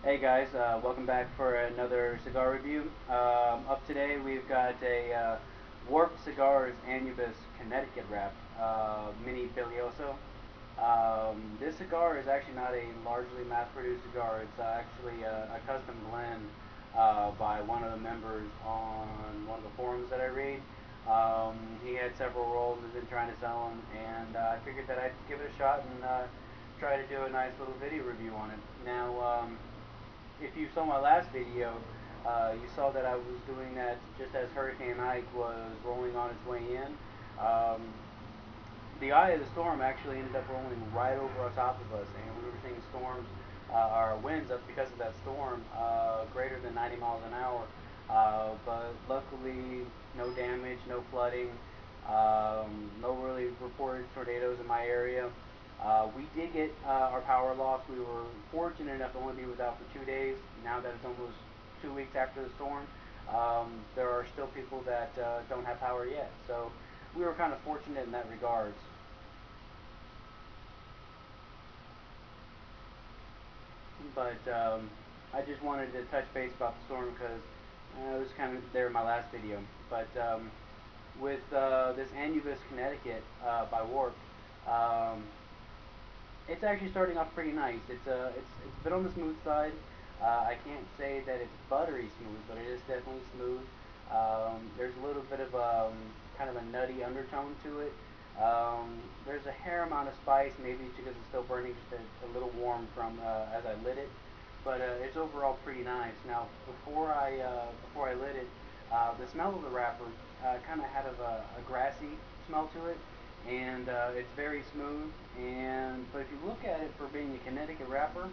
Hey guys, welcome back for another cigar review. Up today we've got a Warped Cigars Anubis Connecticut wrap, mini Bilioso. This cigar is actually not a largely mass-produced cigar. It's actually a custom blend by one of the members on one of the forums that I read. He had several rolls, has been trying to sell them, and I figured that I'd give it a shot and try to do a nice little video review on it. Now, if you saw my last video, you saw that I was doing that just as Hurricane Ike was rolling on its way in. Um, the eye of the storm actually ended up rolling right over on top of us, and we were seeing storms, or winds up because of that storm, greater than 90 miles an hour. But luckily, no damage, no flooding, no really reported tornadoes in my area. We did get our power loss. We were fortunate enough to only be without for 2 days. Now that it's almost 2 weeks after the storm, there are still people that don't have power yet. So we were kind of fortunate in that regards. But I just wanted to touch base about the storm because it was kind of there in my last video. But with this Anubis Connecticut by Warp, um, it's actually starting off pretty nice. It's a bit on the smooth side. I can't say that it's buttery smooth, but it is definitely smooth. There's a little bit of kind of a nutty undertone to it. There's a hair amount of spice, maybe because it's still burning just a little warm from as I lit it, but it's overall pretty nice. Now, before I lit it, the smell of the wrapper kind of had a grassy smell to it, and it's very smooth. And but if you look at it for being a Connecticut wrapper,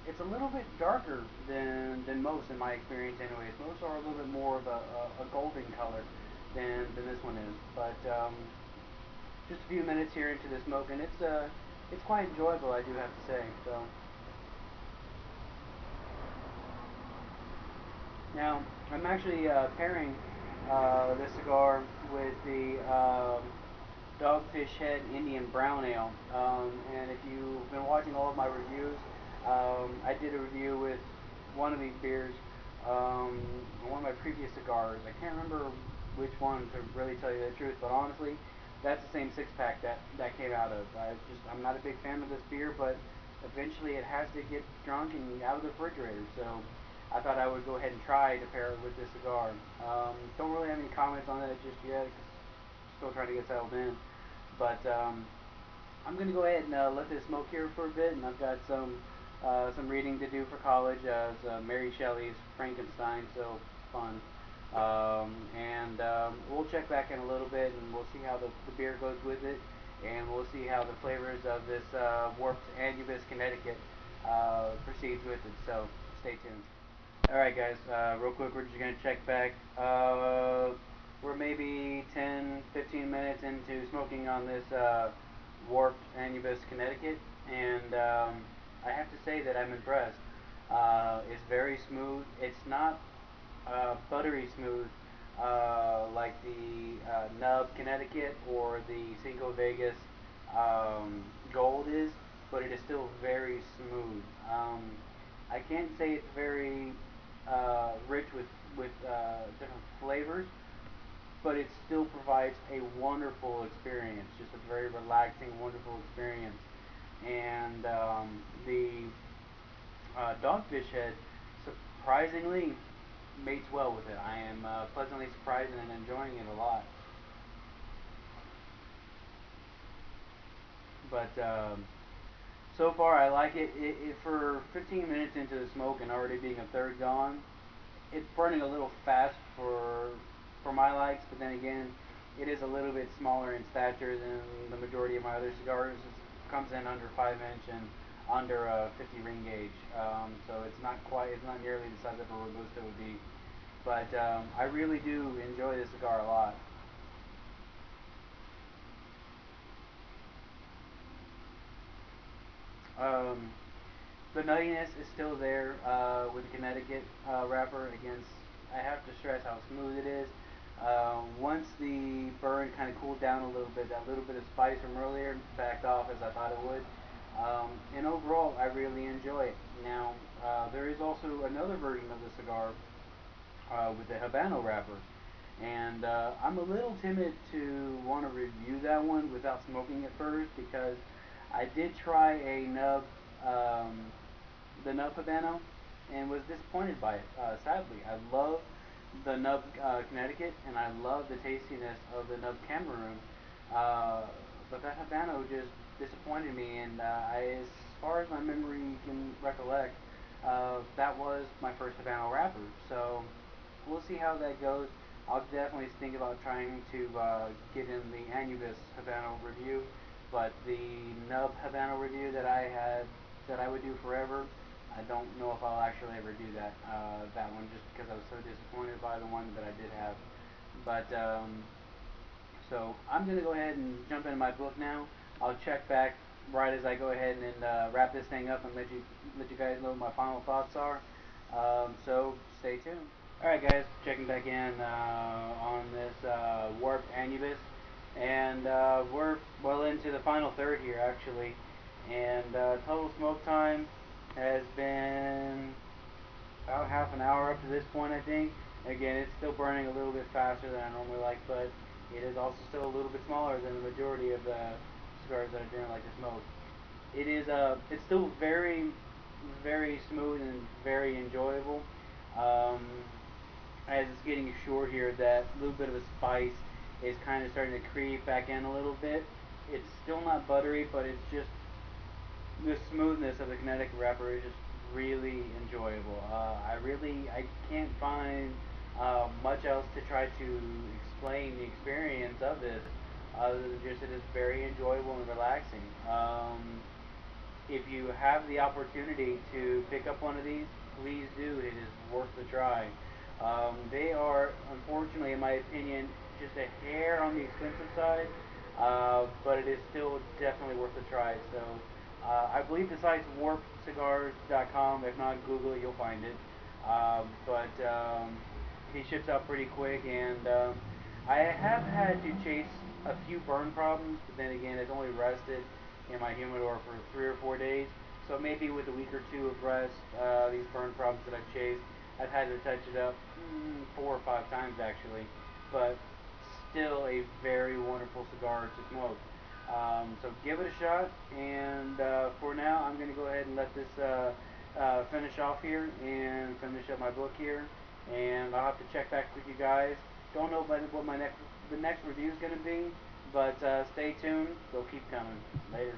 it's a little bit darker than most in my experience. Anyways, most are a little bit more of a golden color than this one is. But just a few minutes here into the smoke, and it's quite enjoyable, I do have to say. So now I'm actually pairing this cigar with the Dogfish Head Indian Brown Ale. And if you've been watching all of my reviews, I did a review with one of these beers, one of my previous cigars. I can't remember which one to really tell you the truth, but honestly, that's the same six pack that came out of. I'm not a big fan of this beer, but eventually it has to get drunk and out of the refrigerator. So I thought I would go ahead and try to pair it with this cigar. Don't really have any comments on it just yet, because still trying to get settled in. But I'm going to go ahead and let this smoke here for a bit, and I've got some reading to do for college as Mary Shelley's Frankenstein, so fun. And we'll check back in a little bit, and we'll see how the beer goes with it, and we'll see how the flavors of this Warped Anubis Connecticut proceeds with it. So stay tuned. Alright guys, real quick, we're just going to check back. We're maybe 10, 15 minutes into smoking on this Warped Anubis Connecticut, and I have to say that I'm impressed. It's very smooth. It's not buttery smooth like the Nub Connecticut or the Cinco Vegas Gold is, but it is still very smooth. I can't say it's very rich with different flavors, but it still provides a wonderful experience, just a very relaxing, wonderful experience. And the Dogfish Head surprisingly mates well with it. I am pleasantly surprised and enjoying it a lot. But so far, I like it. For 15 minutes into the smoke and already being a third gone, it's burning a little fast for my likes. But then again, it is a little bit smaller in stature than the majority of my other cigars. It comes in under 5 inch and under a 50 ring gauge. So it's not nearly the size of a Robusto would be. But I really do enjoy this cigar a lot. Um, the nuttiness is still there with the Connecticut wrapper. Against, I have to stress how smooth it is. Once the burn kind of cooled down a little bit, that little bit of spice from earlier backed off as I thought it would. And overall, I really enjoy it. Now, there is also another version of the cigar with the Habano wrapper. And I'm a little timid to want to review that one without smoking it first because I did try um, the nub Habano, and was disappointed by it. Sadly, I love the nub Connecticut, and I love the tastiness of the nub Cameroon. Uh, but that Habano just disappointed me, and as far as my memory can recollect, that was my first Habano wrapper. So we'll see how that goes. I'll definitely think about trying to get in the Anubis Habano review, but the nub Habano review that I would do forever, I don't know if I'll actually ever do that one just because I was so disappointed by the one that I did have. But so I'm gonna go ahead and jump into my book now. I'll check back right as I go ahead and wrap this thing up and let you guys know what my final thoughts are. So stay tuned. Alright guys, checking back in on this warped Anubis, and we're well into the final third here actually, and total smoke time has been about half an hour up to this point I think. Again, it's still burning a little bit faster than I normally like, but it is also still a little bit smaller than the majority of the cigars that I generally like to smoke. It's still very smooth and very enjoyable. Um, as it's getting short here, that little bit of a spice is kind of starting to creep back in a little bit. It's still not buttery, but it's just the smoothness of the Connecticut wrapper is just really enjoyable. I can't find much else to try to explain the experience of this other than just it is very enjoyable and relaxing. If you have the opportunity to pick up one of these, please do. It is worth the try. They are, unfortunately, in my opinion, just a hair on the expensive side, but it is still definitely worth a try. So I believe the site's warpcigars.com. If not, Google it, you'll find it. But he ships out pretty quick, and I have had to chase a few burn problems, but then again, it's only rested in my humidor for 3 or 4 days. So maybe with a week or two of rest, these burn problems that I've chased, I've had to touch it up 4 or 5 times actually. But still a very wonderful cigar to smoke. So give it a shot, and for now, I'm going to go ahead and let this finish off here and finish up my book here, and I'll have to check back with you guys. Don't know what the next review is going to be, but stay tuned. They'll keep coming. Later.